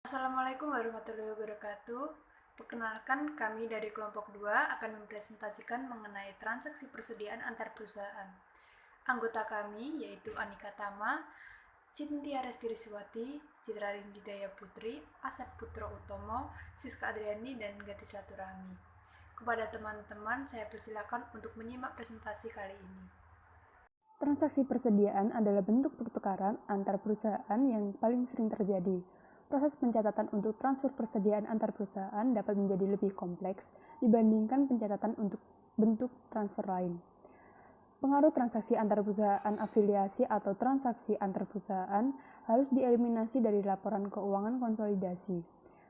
Assalamualaikum warahmatullahi wabarakatuh. Perkenalkan, kami dari kelompok 2 akan mempresentasikan mengenai transaksi persediaan antar perusahaan. Anggota kami yaitu Anika Tama, Cynthia Restiriswati, Citra Rindidaya Putri, Asep Putro Utomo, Siska Adriani, dan Gati Silaturahmi. Kepada teman-teman, saya persilakan untuk menyimak presentasi kali ini. Transaksi persediaan adalah bentuk pertukaran antar perusahaan yang paling sering terjadi. Proses pencatatan untuk transfer persediaan antar perusahaan dapat menjadi lebih kompleks dibandingkan pencatatan untuk bentuk transfer lain. Pengaruh transaksi antar perusahaan afiliasi atau transaksi antar perusahaan harus dieliminasi dari laporan keuangan konsolidasi.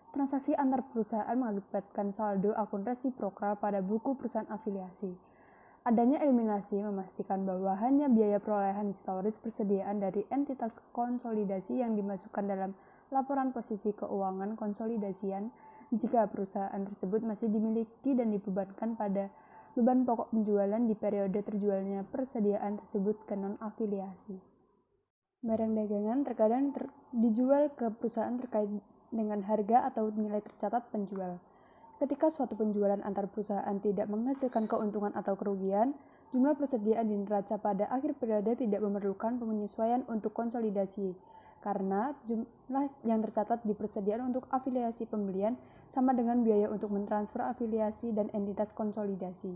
Transaksi antar perusahaan mengakibatkan saldo akun resiprokal pada buku perusahaan afiliasi. Adanya eliminasi memastikan bahwa hanya biaya perolehan historis persediaan dari entitas konsolidasi yang dimasukkan dalam laporan posisi keuangan konsolidasian jika perusahaan tersebut masih dimiliki dan dibebankan pada beban pokok penjualan di periode terjualnya persediaan tersebut ke non-afiliasi. Barang dagangan terkadang dijual ke perusahaan terkait dengan harga atau nilai tercatat penjual. Ketika suatu penjualan antar perusahaan tidak menghasilkan keuntungan atau kerugian, jumlah persediaan di neraca pada akhir periode tidak memerlukan penyesuaian untuk konsolidasi, karena jumlah yang tercatat di persediaan untuk afiliasi pembelian sama dengan biaya untuk mentransfer afiliasi dan entitas konsolidasi.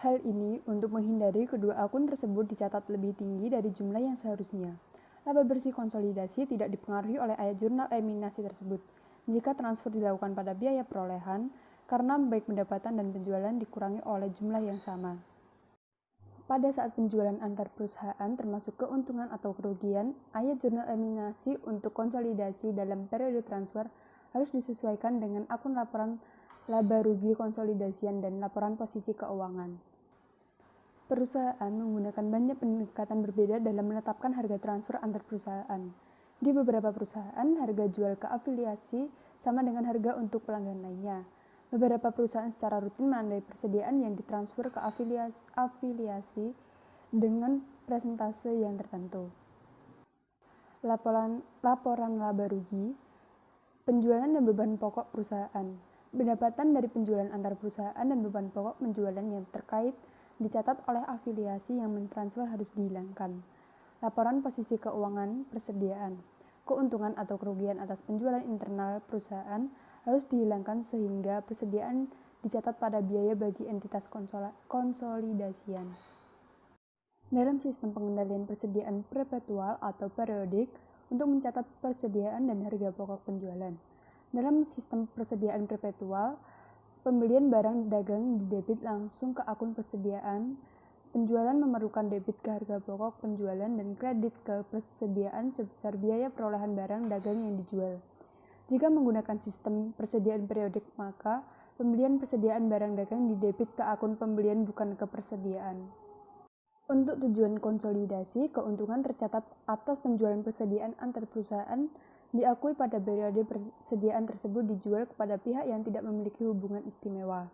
Hal ini untuk menghindari kedua akun tersebut dicatat lebih tinggi dari jumlah yang seharusnya. Laba bersih konsolidasi tidak dipengaruhi oleh ayat jurnal eliminasi tersebut jika transfer dilakukan pada biaya perolehan, karena baik pendapatan dan penjualan dikurangi oleh jumlah yang sama. Pada saat penjualan antar perusahaan termasuk keuntungan atau kerugian, ayat jurnal eliminasi untuk konsolidasi dalam periode transfer harus disesuaikan dengan akun laporan laba rugi konsolidasian dan laporan posisi keuangan. Perusahaan menggunakan banyak pendekatan berbeda dalam menetapkan harga transfer antar perusahaan. Di beberapa perusahaan, harga jual ke afiliasi sama dengan harga untuk pelanggan lainnya. Beberapa perusahaan secara rutin menandai persediaan yang ditransfer ke afiliasi dengan persentase yang tertentu. Laporan laba rugi, penjualan dan beban pokok perusahaan. Pendapatan dari penjualan antar perusahaan dan beban pokok penjualan yang terkait dicatat oleh afiliasi yang mentransfer harus dihilangkan. Laporan posisi keuangan persediaan. Keuntungan atau kerugian atas penjualan internal perusahaan harus dihilangkan sehingga persediaan dicatat pada biaya bagi entitas konsolidasian. Dalam sistem pengendalian persediaan perpetual atau periodik untuk mencatat persediaan dan harga pokok penjualan. Dalam sistem persediaan perpetual, pembelian barang dagang didebit langsung ke akun persediaan. Penjualan memerlukan debit ke harga pokok penjualan dan kredit ke persediaan sebesar biaya perolehan barang dagang yang dijual. Jika menggunakan sistem persediaan periodik, maka pembelian persediaan barang dagang didebit ke akun pembelian bukan ke persediaan. Untuk tujuan konsolidasi, keuntungan tercatat atas penjualan persediaan antar perusahaan diakui pada periode persediaan tersebut dijual kepada pihak yang tidak memiliki hubungan istimewa.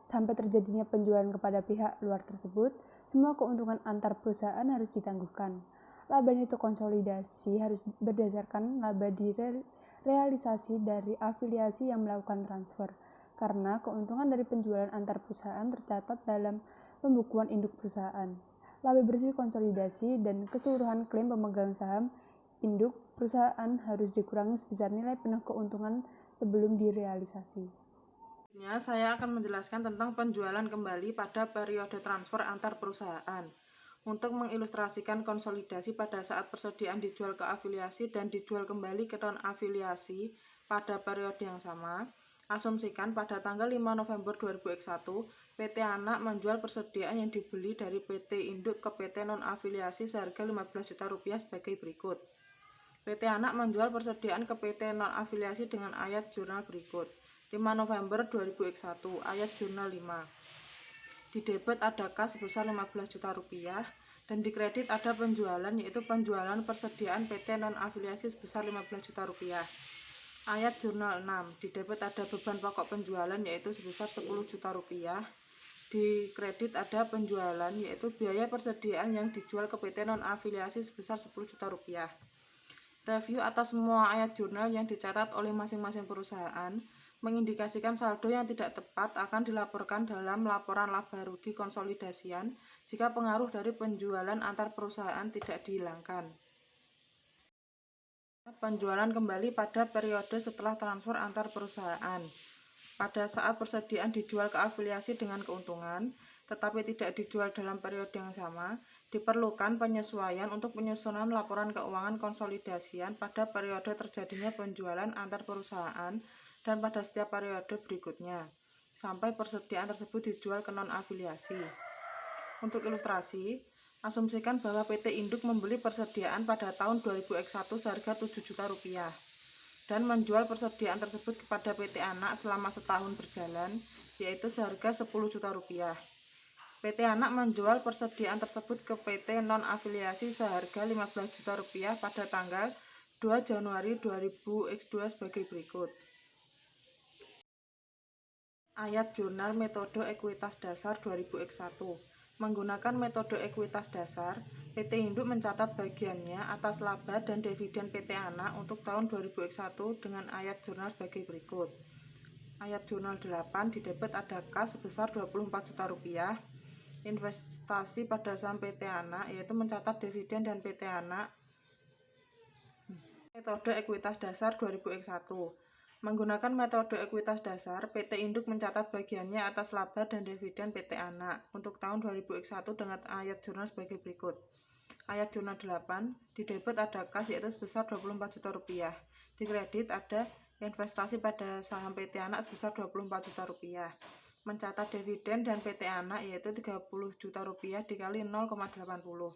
Sampai terjadinya penjualan kepada pihak luar tersebut, semua keuntungan antar perusahaan harus ditangguhkan. Laba neto konsolidasi harus berdasarkan laba realisasi dari afiliasi yang melakukan transfer, karena keuntungan dari penjualan antar perusahaan tercatat dalam pembukuan induk perusahaan. Laba bersih konsolidasi dan keseluruhan klaim pemegang saham induk perusahaan harus dikurangi sebesar nilai penuh keuntungan sebelum direalisasi. Saya akan menjelaskan tentang penjualan kembali pada periode transfer antar perusahaan. Untuk mengilustrasikan konsolidasi pada saat persediaan dijual ke afiliasi dan dijual kembali ke non-afiliasi pada periode yang sama, asumsikan pada tanggal 5 November 2021, PT Anak menjual persediaan yang dibeli dari PT Induk ke PT non-afiliasi seharga Rp15 juta sebagai berikut. PT Anak menjual persediaan ke PT non-afiliasi dengan ayat jurnal berikut. 5 November 2021, ayat jurnal 5. Di debit ada kas sebesar Rp15 juta dan di kredit ada penjualan, yaitu penjualan persediaan PT non-afiliasi sebesar Rp15 juta. Ayat jurnal 6. Di debit ada beban pokok penjualan, yaitu sebesar Rp10 juta. Di kredit ada penjualan, yaitu biaya persediaan yang dijual ke PT non-afiliasi sebesar Rp10 juta. Review atas semua ayat jurnal yang dicatat oleh masing-masing perusahaan mengindikasikan saldo yang tidak tepat akan dilaporkan dalam laporan laba rugi konsolidasian jika pengaruh dari penjualan antar perusahaan tidak dihilangkan. Penjualan kembali pada periode setelah transfer antar perusahaan. Pada saat persediaan dijual ke afiliasi dengan keuntungan, tetapi tidak dijual dalam periode yang sama, diperlukan penyesuaian untuk penyusunan laporan keuangan konsolidasian pada periode terjadinya penjualan antar perusahaan dan pada setiap periode berikutnya, sampai persediaan tersebut dijual ke non-afiliasi. Untuk ilustrasi, asumsikan bahwa PT Induk membeli persediaan pada tahun 2001 seharga Rp7 juta dan menjual persediaan tersebut kepada PT Anak selama setahun berjalan, yaitu seharga Rp10 juta. PT Anak menjual persediaan tersebut ke PT non-afiliasi seharga Rp15 juta pada tanggal 2 Januari 2000X2 sebagai berikut. Ayat jurnal metode ekuitas dasar 2000X1. Menggunakan metode ekuitas dasar, PT Induk mencatat bagiannya atas laba dan dividen PT Anak untuk tahun 2000X1 dengan ayat jurnal sebagai berikut. Ayat jurnal 8 didebit ada kas sebesar Rp24 juta. Investasi pada saham PT Anak yaitu mencatat dividen dan PT Anak. Metode ekuitas dasar 2000X1. Menggunakan metode ekuitas dasar, PT Induk mencatat bagiannya atas laba dan dividen PT Anak untuk tahun 2000X1 dengan ayat jurnal sebagai berikut. Ayat jurnal 8, didebit ada kas yaitu sebesar Rp24 juta. Di kredit ada investasi pada saham PT Anak sebesar Rp24 juta. Mencatat dividen dan PT Anak yaitu Rp30 juta dikali 0,80.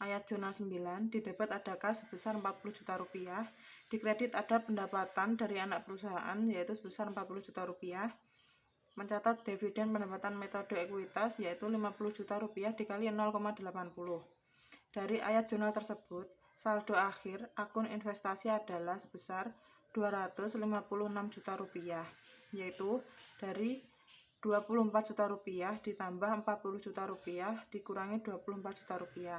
Ayat jurnal 9, didebit ada kas sebesar Rp40 juta. Di kredit ada pendapatan dari anak perusahaan yaitu sebesar Rp40 juta. Mencatat dividen pendapatan metode ekuitas yaitu Rp50 juta dikali 0,80. Dari ayat jurnal tersebut, saldo akhir akun investasi adalah sebesar Rp256 juta, yaitu dari Rp24 juta ditambah Rp40 juta dikurangi Rp24 juta.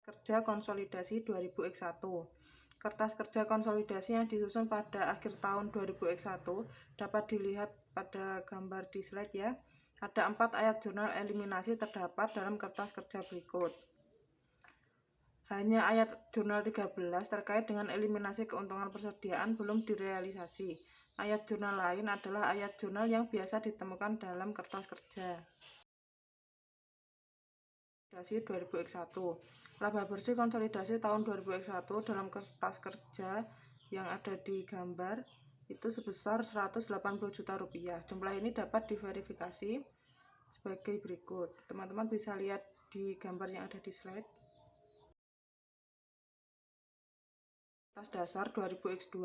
Kerja konsolidasi 2000X1. Kertas kerja konsolidasi yang disusun pada akhir tahun 2000X1 dapat dilihat pada gambar di slide ya. Ada 4 ayat jurnal eliminasi terdapat dalam kertas kerja berikut. Hanya ayat jurnal 13 terkait dengan eliminasi keuntungan persediaan belum direalisasi. Ayat jurnal lain adalah ayat jurnal yang biasa ditemukan dalam kertas kerja. Konsolidasi 2000X1. Laba bersih konsolidasi tahun 2000X1 dalam kertas kerja yang ada di gambar itu sebesar Rp180 juta. Jumlah ini dapat diverifikasi sebagai berikut. Teman-teman bisa lihat di gambar yang ada di slide. Kertas dasar 2000X2.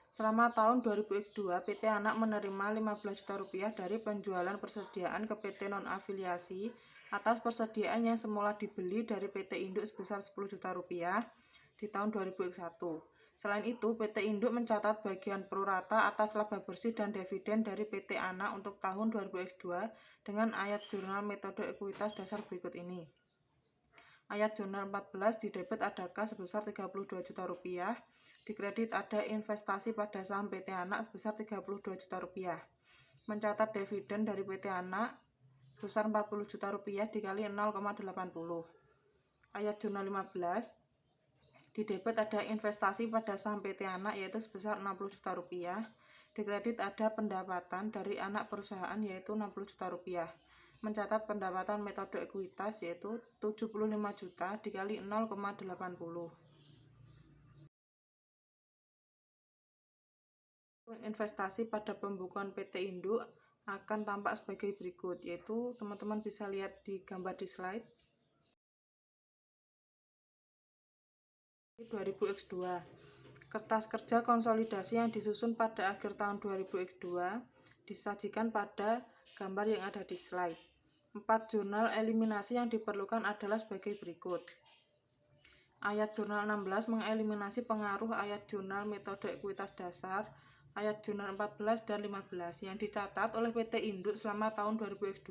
Selama tahun 2000X2, PT Anak menerima Rp15 juta dari penjualan persediaan ke PT non-afiliasi atas persediaan yang semula dibeli dari PT Induk sebesar Rp10 juta di tahun 2000X1. Selain itu, PT Induk mencatat bagian prorata atas laba bersih dan dividen dari PT Anak untuk tahun 2000X2 dengan ayat jurnal metode ekuitas dasar berikut ini. Ayat jurnal 14 didebit ada kas sebesar Rp32 juta. Di kredit ada investasi pada saham PT Anak sebesar Rp32 juta. Mencatat dividen dari PT Anak sebesar Rp40 juta dikali 0,80. Ayat jurnal 15 didebit ada investasi pada saham PT Anak yaitu sebesar Rp60 juta. Di kredit ada pendapatan dari anak perusahaan yaitu Rp60 juta. Mencatat pendapatan metode ekuitas yaitu Rp75 juta dikali 0,80. Investasi pada pembukuan PT Induk akan tampak sebagai berikut, yaitu teman-teman bisa lihat di gambar di slide. 2000X2. Kertas kerja konsolidasi yang disusun pada akhir tahun 2000X2 disajikan pada gambar yang ada di slide. 4 jurnal eliminasi yang diperlukan adalah sebagai berikut. Ayat jurnal 16 mengeliminasi pengaruh ayat jurnal metode ekuitas dasar, ayat jurnal 14 dan 15 yang dicatat oleh PT Induk selama tahun 2000X2.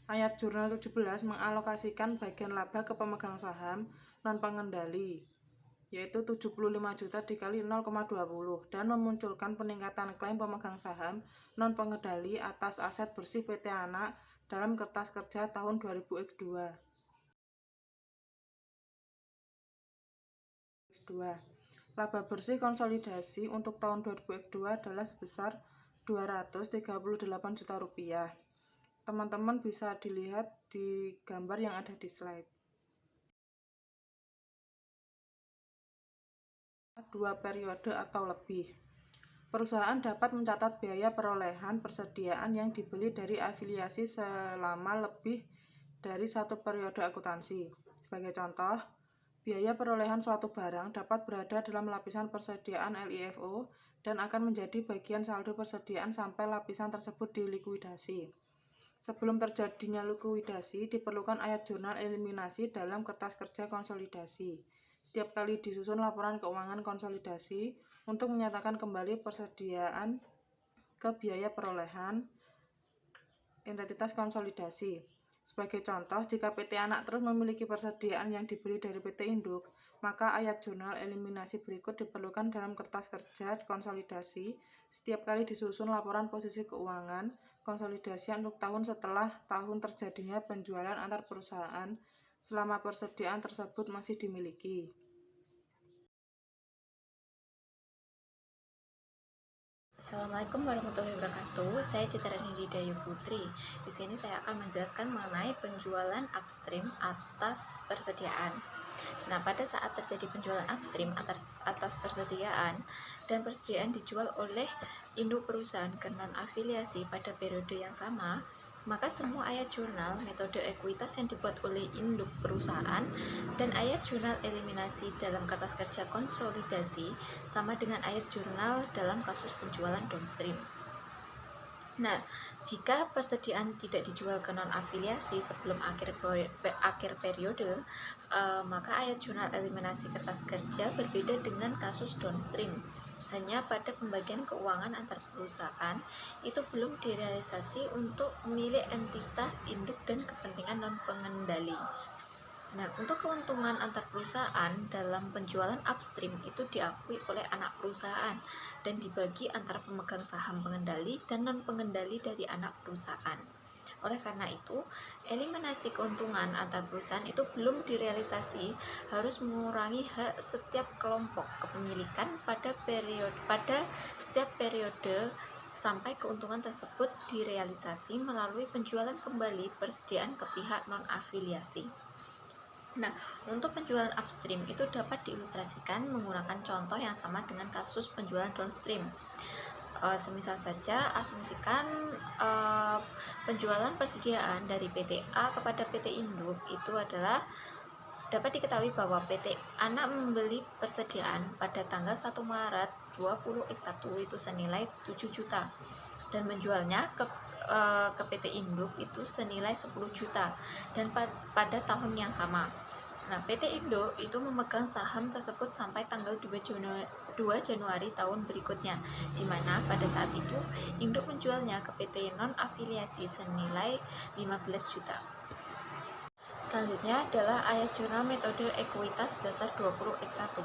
Ayat jurnal 17 mengalokasikan bagian laba ke pemegang saham non-pengendali, yaitu 75 juta dikali 0,20 dan memunculkan peningkatan klaim pemegang saham non-pengendali atas aset bersih PT Anak dalam kertas kerja tahun 2000X2. Laba bersih konsolidasi untuk tahun 2002 adalah sebesar Rp238 juta. Teman-teman bisa dilihat di gambar yang ada di slide. Dua periode atau lebih. Perusahaan dapat mencatat biaya perolehan persediaan yang dibeli dari afiliasi selama lebih dari satu periode akuntansi. Sebagai contoh, biaya perolehan suatu barang dapat berada dalam lapisan persediaan LIFO dan akan menjadi bagian saldo persediaan sampai lapisan tersebut dilikuidasi. Sebelum terjadinya likuidasi, diperlukan ayat jurnal eliminasi dalam kertas kerja konsolidasi. Setiap kali disusun laporan keuangan konsolidasi untuk menyatakan kembali persediaan ke biaya perolehan entitas konsolidasi. Sebagai contoh, jika PT Anak terus memiliki persediaan yang dibeli dari PT Induk, maka ayat jurnal eliminasi berikut diperlukan dalam kertas kerja konsolidasi setiap kali disusun laporan posisi keuangan konsolidasi untuk tahun setelah tahun terjadinya penjualan antar perusahaan selama persediaan tersebut masih dimiliki. Assalamualaikum warahmatullahi wabarakatuh. Saya Citra Nidya Putri. Di sini saya akan menjelaskan mengenai penjualan upstream atas persediaan. Nah, pada saat terjadi penjualan upstream atas persediaan dan persediaan dijual oleh induk perusahaan ke non-afiliasi pada periode yang sama, maka semua ayat jurnal metode ekuitas yang dibuat oleh induk perusahaan dan ayat jurnal eliminasi dalam kertas kerja konsolidasi sama dengan ayat jurnal dalam kasus penjualan downstream. Nah, jika persediaan tidak dijual ke non-afiliasi sebelum akhir periode, maka ayat jurnal eliminasi kertas kerja berbeda dengan kasus downstream. Hanya pada pembagian keuangan antar perusahaan itu belum direalisasi untuk milik entitas induk dan kepentingan non-pengendali. Nah, untuk keuntungan antar perusahaan dalam penjualan upstream itu diakui oleh anak perusahaan dan dibagi antara pemegang saham pengendali dan non-pengendali dari anak perusahaan. Oleh karena itu, eliminasi keuntungan antar perusahaan itu belum direalisasi, harus mengurangi hak setiap kelompok kepemilikan pada setiap periode sampai keuntungan tersebut direalisasi melalui penjualan kembali persediaan ke pihak non-afiliasi. Nah, untuk penjualan upstream itu dapat diilustrasikan menggunakan contoh yang sama dengan kasus penjualan downstream. Semisal saja asumsikan penjualan persediaan dari PT A kepada PT Induk itu adalah dapat diketahui bahwa PT Anak membeli persediaan pada tanggal 1 Maret 20X1 itu senilai 7 juta dan menjualnya ke PT Induk itu senilai 10 juta dan pada tahun yang sama. Nah, PT Indo itu memegang saham tersebut sampai tanggal 2 Januari tahun berikutnya, di mana pada saat itu Indo menjualnya ke PT non-afiliasi senilai 15 juta. Selanjutnya adalah ayat jurnal metode ekuitas dasar 20X1.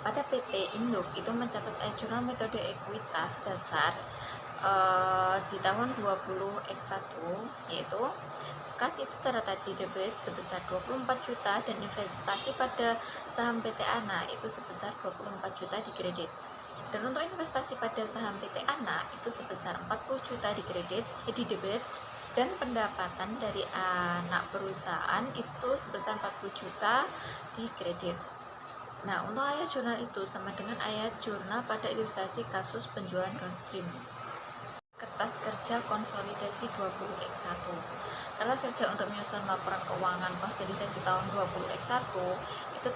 Pada PT Induk itu mencatat ayat jurnal metode ekuitas dasar di tahun 20X1, yaitu kas itu terdapat di debit sebesar 24 juta dan investasi pada saham PT Anak itu sebesar 24 juta di kredit. Dan untuk investasi pada saham PT Anak itu sebesar 40 juta di debit dan pendapatan dari anak perusahaan itu sebesar 40 juta di kredit. Nah, untuk ayat jurnal itu sama dengan ayat jurnal pada ilustrasi kasus penjualan downstream. Kertas kerja konsolidasi 20X1. Kertas kerja untuk menyusun laporan keuangan konsolidasi tahun 20X1 itu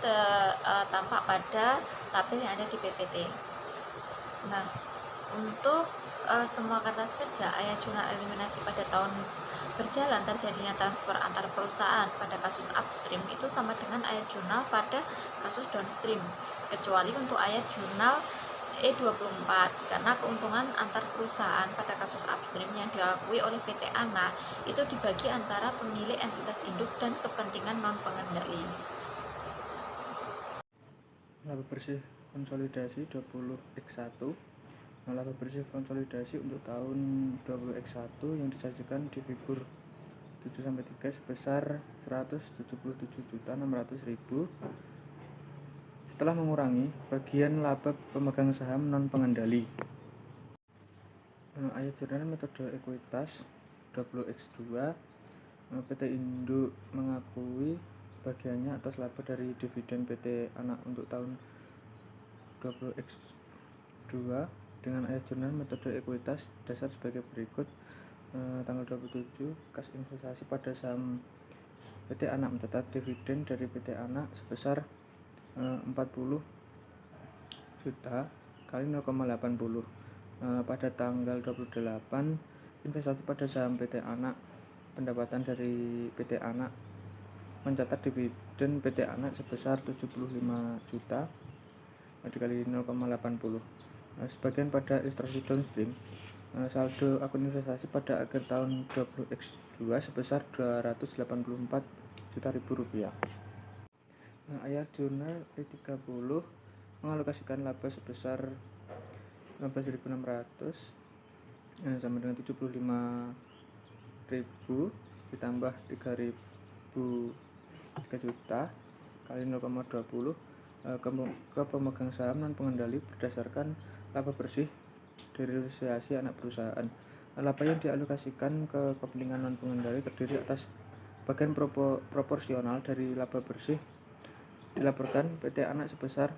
tampak pada tabel yang ada di PPT. Nah, untuk semua kertas kerja, ayat jurnal eliminasi pada tahun berjalan terjadinya transfer antar perusahaan pada kasus upstream itu sama dengan ayat jurnal pada kasus downstream, kecuali untuk ayat jurnal E24 karena keuntungan antar perusahaan pada kasus upstream yang diakui oleh PT anak itu dibagi antara pemilik entitas induk dan kepentingan non-pengendali. Laba bersih konsolidasi 20X1. Laba bersih konsolidasi untuk tahun 20X1 yang disajikan di figur 7-3 sebesar 177.600.000 setelah mengurangi bagian laba pemegang saham non pengendali. Ayat jurnal metode ekuitas 20X2. PT Induk mengakui bagiannya atas laba dari dividen PT anak untuk tahun 20X2 dengan ayat jurnal metode ekuitas dasar sebagai berikut. Tanggal 27 kas investasi pada saham PT anak mencatat dividen dari PT anak sebesar 40 juta kali 0,80. Pada tanggal 28 investasi pada saham PT anak pendapatan dari PT anak mencatat dividen PT anak sebesar 75 juta dikali 0,80. Sebagian pada ilustrasi downstream, saldo akun investasi pada akhir tahun 20X2 sebesar 284 juta rupiah. Ayat jurnal E30 mengalokasikan laba sebesar 15.600 sama dengan 75.000 ditambah 3.000 3 juta kali 0,20 ke pemegang saham non pengendali berdasarkan laba bersih dari realisasi anak perusahaan. Laba yang dialokasikan ke kepentingan non pengendali terdiri atas bagian proporsional dari laba bersih dilaporkan PT anak sebesar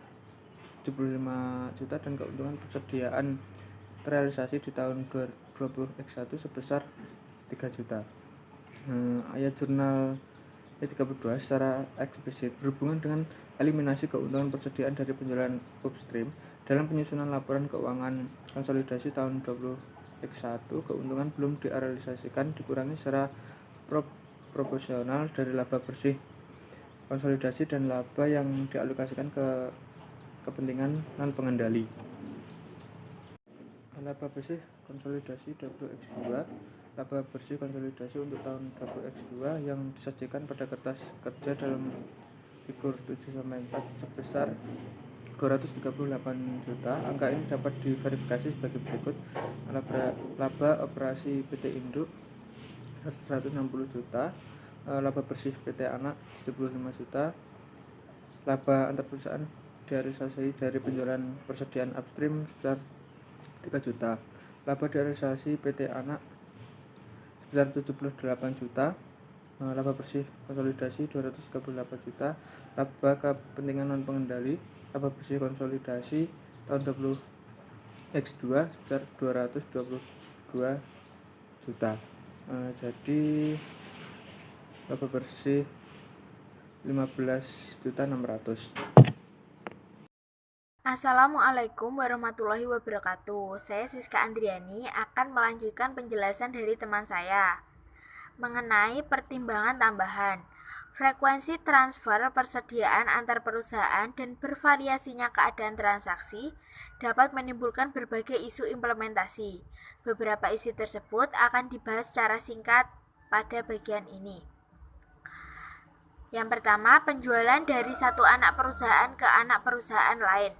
75 juta dan keuntungan persediaan terrealisasi di tahun 2021 sebesar 3 juta. Ayat jurnal E32 secara eksplisit berhubungan dengan eliminasi keuntungan persediaan dari penjualan upstream. Dalam penyusunan laporan keuangan konsolidasi tahun 20X1, keuntungan belum direalisasikan dikurangi secara proporsional dari laba bersih konsolidasi dan laba yang dialokasikan ke kepentingan non pengendali. Laba bersih konsolidasi 20X2. Laba bersih konsolidasi untuk tahun 20X2 yang disajikan pada kertas kerja dalam figur 7-4 sebesar 238 juta. Angka ini dapat diverifikasi sebagai berikut. Laba operasi PT Induk 160 juta, laba bersih PT anak 75 juta, laba antar perusahaan direalisasi dari penjualan persediaan upstream sebesar 3 juta, laba direalisasi PT anak sebesar 78 juta, laba bersih konsolidasi 238 juta, laba kepentingan non pengendali, laba bersih konsolidasi tahun 20X2 sebesar 222 juta. Jadi laba bersih 15.600.000. Assalamualaikum warahmatullahi wabarakatuh. Saya Siska Andriani akan melanjutkan penjelasan dari teman saya mengenai pertimbangan tambahan. Frekuensi transfer persediaan antar perusahaan dan bervariasinya keadaan transaksi dapat menimbulkan berbagai isu implementasi. Beberapa isu tersebut akan dibahas secara singkat pada bagian ini. Yang pertama, penjualan dari satu anak perusahaan ke anak perusahaan lain.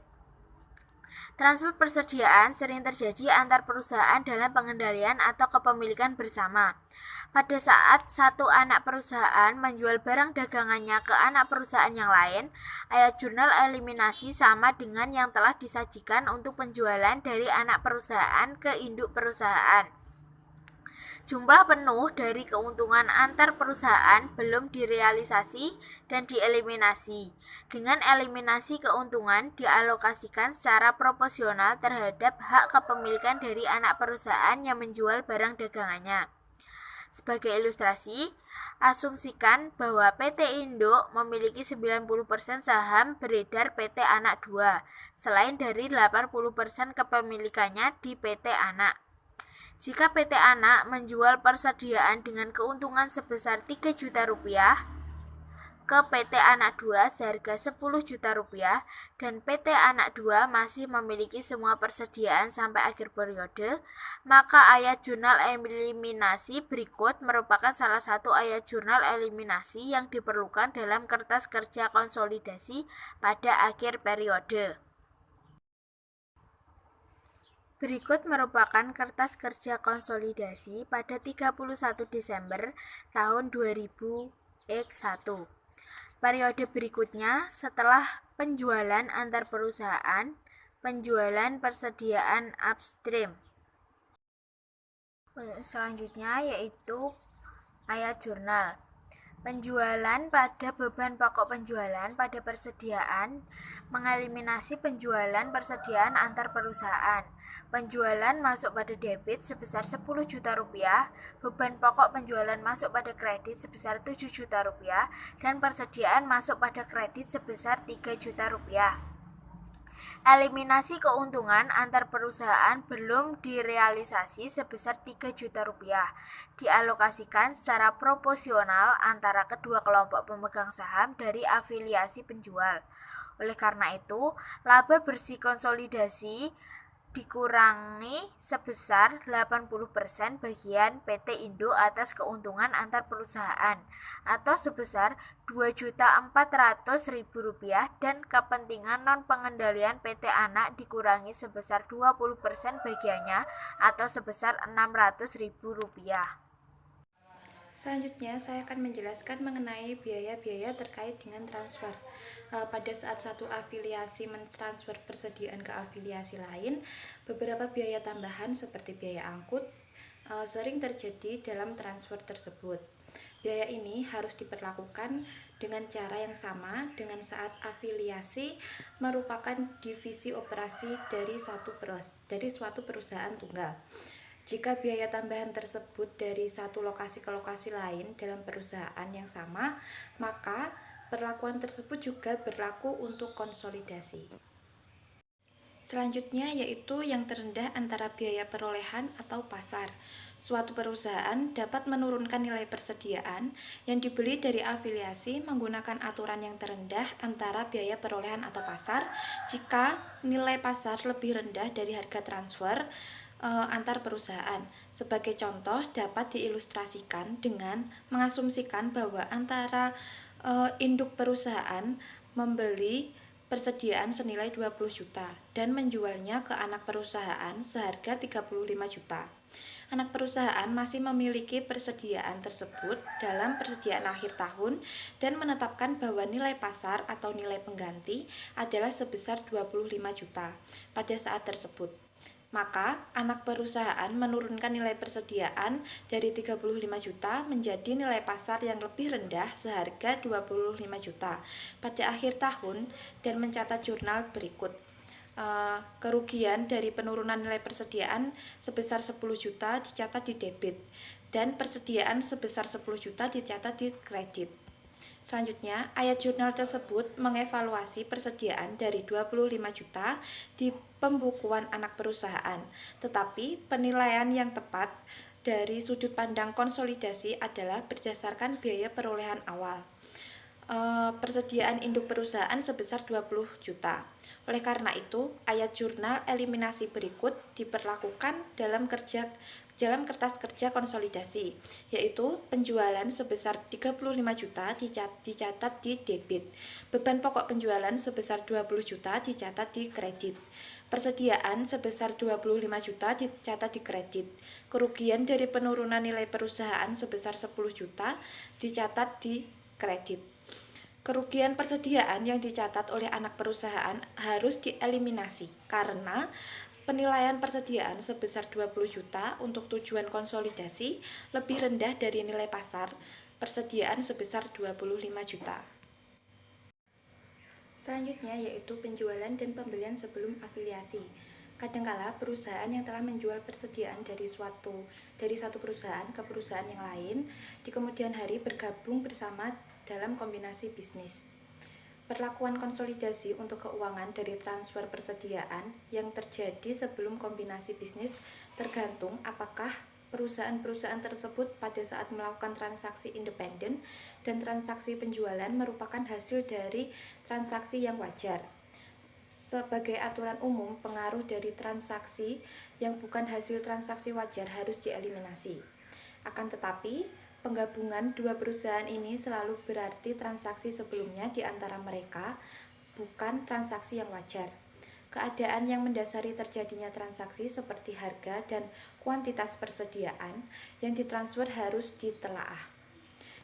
Transfer persediaan sering terjadi antar perusahaan dalam pengendalian atau kepemilikan bersama. Pada saat satu anak perusahaan menjual barang dagangannya ke anak perusahaan yang lain, ayat jurnal eliminasi sama dengan yang telah disajikan untuk penjualan dari anak perusahaan ke induk perusahaan. Jumlah penuh dari keuntungan antar perusahaan belum direalisasi dan dieliminasi. Dengan eliminasi keuntungan dialokasikan secara proporsional terhadap hak kepemilikan dari anak perusahaan yang menjual barang dagangannya. Sebagai ilustrasi, asumsikan bahwa PT Induk memiliki 90% saham beredar PT Anak 2, selain dari 80% kepemilikannya di PT Anak. Jika PT Anak menjual persediaan dengan keuntungan sebesar 3 juta rupiah, ke PT Anak 2 seharga 10 juta rupiah dan PT Anak 2 masih memiliki semua persediaan sampai akhir periode, maka ayat jurnal eliminasi berikut merupakan salah satu ayat jurnal eliminasi yang diperlukan dalam kertas kerja konsolidasi pada akhir periode. Berikut merupakan kertas kerja konsolidasi pada 31 Desember tahun 2001. Periode berikutnya setelah penjualan antar perusahaan, penjualan persediaan upstream. Selanjutnya yaitu ayat jurnal. Penjualan pada beban pokok penjualan pada persediaan mengeliminasi penjualan persediaan antar perusahaan. Penjualan masuk pada debit sebesar 10 juta rupiah, beban pokok penjualan masuk pada kredit sebesar 7 juta rupiah, dan persediaan masuk pada kredit sebesar 3 juta rupiah. Eliminasi keuntungan antar perusahaan belum direalisasi sebesar 3 juta rupiah, dialokasikan secara proporsional antara kedua kelompok pemegang saham dari afiliasi penjual. Oleh karena itu, laba bersih konsolidasi dikurangi sebesar 80% bagian PT Indo atas keuntungan antar perusahaan atau sebesar Rp2.400.000 dan kepentingan non pengendalian PT Anak dikurangi sebesar 20% bagiannya atau sebesar Rp600.000. Selanjutnya, saya akan menjelaskan mengenai biaya-biaya terkait dengan transfer. Pada saat satu afiliasi mentransfer persediaan ke afiliasi lain, beberapa biaya tambahan seperti biaya angkut sering terjadi dalam transfer tersebut. Biaya ini harus diperlakukan dengan cara yang sama dengan saat afiliasi merupakan divisi operasi dari suatu perusahaan tunggal. Jika biaya tambahan tersebut dari satu lokasi ke lokasi lain dalam perusahaan yang sama, maka perlakuan tersebut juga berlaku untuk konsolidasi. Selanjutnya yaitu yang terendah antara biaya perolehan atau pasar. Suatu perusahaan dapat menurunkan nilai persediaan yang dibeli dari afiliasi menggunakan aturan yang terendah antara biaya perolehan atau pasar jika nilai pasar lebih rendah dari harga transfer antar perusahaan. Sebagai contoh dapat diilustrasikan dengan mengasumsikan bahwa antara induk perusahaan membeli persediaan senilai 20 juta dan menjualnya ke anak perusahaan seharga 35 juta. Anak perusahaan masih memiliki persediaan tersebut dalam persediaan akhir tahun dan menetapkan bahwa nilai pasar atau nilai pengganti adalah sebesar 25 juta pada saat tersebut. Maka anak perusahaan menurunkan nilai persediaan dari 35 juta menjadi nilai pasar yang lebih rendah seharga 25 juta pada akhir tahun dan mencatat jurnal berikut. Kerugian dari penurunan nilai persediaan sebesar 10 juta dicatat di debit dan persediaan sebesar 10 juta dicatat di kredit. Selanjutnya, ayat jurnal tersebut mengevaluasi persediaan dari 25 juta di pembukuan anak perusahaan, tetapi penilaian yang tepat dari sudut pandang konsolidasi adalah berdasarkan biaya perolehan awal. Persediaan induk perusahaan sebesar 20 juta. Oleh karena itu, ayat jurnal eliminasi berikut diperlakukan dalam kertas kerja konsolidasi, yaitu penjualan sebesar 35 juta dicatat di debit, beban pokok penjualan sebesar 20 juta dicatat di kredit, persediaan sebesar 25 juta dicatat di kredit, kerugian dari penurunan nilai perusahaan sebesar 10 juta dicatat di kredit. Kerugian persediaan yang dicatat oleh anak perusahaan harus dieliminasi karena penilaian persediaan sebesar 20 juta untuk tujuan konsolidasi lebih rendah dari nilai pasar persediaan sebesar 25 juta. Selanjutnya yaitu penjualan dan pembelian sebelum afiliasi. Kadangkala perusahaan yang telah menjual persediaan dari satu perusahaan ke perusahaan yang lain di kemudian hari bergabung bersama dalam kombinasi bisnis. Perlakuan konsolidasi untuk keuangan dari transfer persediaan yang terjadi sebelum kombinasi bisnis tergantung apakah perusahaan-perusahaan tersebut pada saat melakukan transaksi independen dan transaksi penjualan merupakan hasil dari transaksi yang wajar. Sebagai aturan umum, pengaruh dari transaksi yang bukan hasil transaksi wajar harus dieliminasi. Akan tetapi, penggabungan dua perusahaan ini selalu berarti transaksi sebelumnya di antara mereka bukan transaksi yang wajar. Keadaan yang mendasari terjadinya transaksi seperti harga dan kuantitas persediaan yang ditransfer harus ditelaah.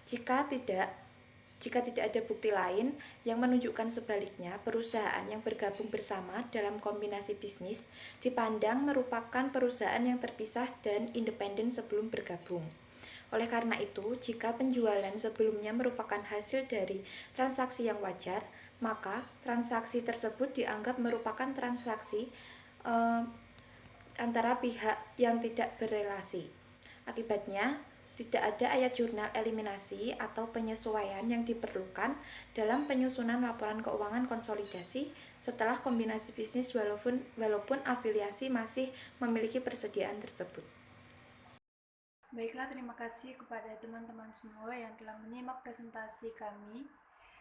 Jika tidak ada bukti lain yang menunjukkan sebaliknya, perusahaan yang bergabung bersama dalam kombinasi bisnis dipandang merupakan perusahaan yang terpisah dan independen sebelum bergabung. Oleh karena itu, jika penjualan sebelumnya merupakan hasil dari transaksi yang wajar, maka transaksi tersebut dianggap merupakan transaksi antara pihak yang tidak berelasi. Akibatnya, tidak ada ayat jurnal eliminasi atau penyesuaian yang diperlukan dalam penyusunan laporan keuangan konsolidasi setelah kombinasi bisnis walaupun afiliasi masih memiliki persediaan tersebut. Baiklah, terima kasih kepada teman-teman semua yang telah menyimak presentasi kami.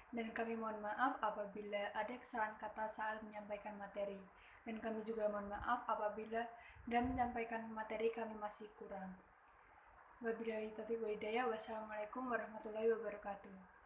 Dan kami mohon maaf apabila ada kesalahan kata saat menyampaikan materi. Dan kami juga mohon maaf apabila dalam menyampaikan materi kami masih kurang. Wabillahi taufiq wal hidayah. Wassalamualaikum warahmatullahi wabarakatuh.